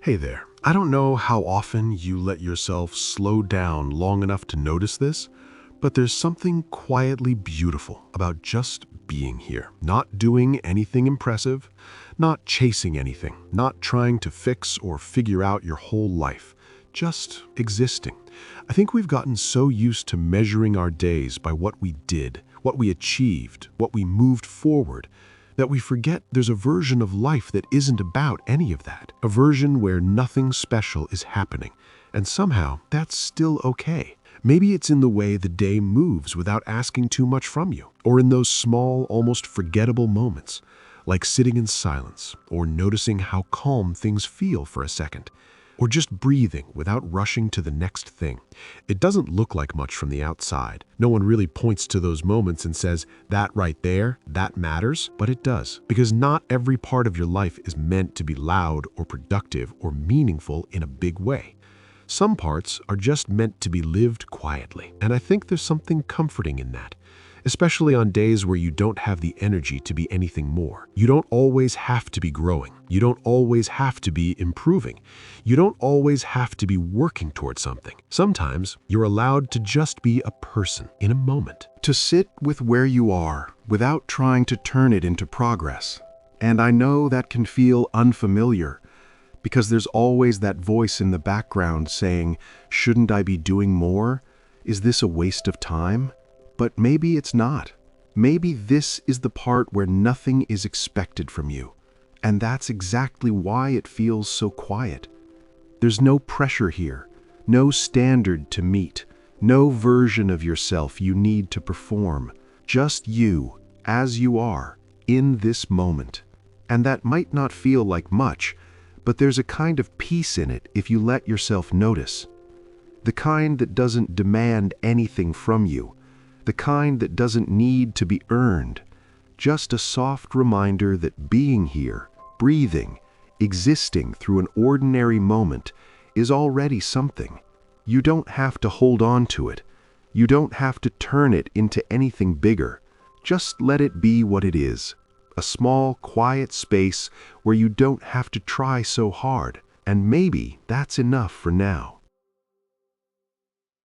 Hey there. I don't know how often you let yourself slow down long enough to notice this, but there's something quietly beautiful about just being here. Not doing anything impressive, not chasing anything, not trying to fix or figure out your whole life, just existing. I think we've gotten so used to measuring our days by what we did, what we achieved, what we moved forward, that we forget there's a version of life that isn't about any of that. A version where nothing special is happening. And somehow, that's still okay. Maybe it's in the way the day moves without asking too much from you, or in those small, almost forgettable moments, like sitting in silence, or noticing how calm things feel for a second, or just breathing without rushing to the next thing. It doesn't look like much from the outside. No one really points to those moments and says, that right there, that matters, but it does. Because not every part of your life is meant to be loud or productive or meaningful in a big way. Some parts are just meant to be lived quietly, and I think there's something comforting in that. Especially on days where you don't have the energy to be anything more. You don't always have to be growing. You don't always have to be improving. You don't always have to be working towards something. Sometimes you're allowed to just be a person in a moment. To sit with where you are without trying to turn it into progress. And I know that can feel unfamiliar because there's always that voice in the background saying, shouldn't I be doing more? Is this a waste of time? But maybe it's not. Maybe this is the part where nothing is expected from you. And that's exactly why it feels so quiet. There's no pressure here, no standard to meet, no version of yourself you need to perform. Just you, as you are, in this moment. And that might not feel like much, but there's a kind of peace in it if you let yourself notice. The kind that doesn't demand anything from you. The kind that doesn't need to be earned. Just a soft reminder that being here, breathing, existing through an ordinary moment is already something. You don't have to hold on to it. You don't have to turn it into anything bigger. Just let it be what it is. A small, quiet space where you don't have to try so hard. And maybe that's enough for now.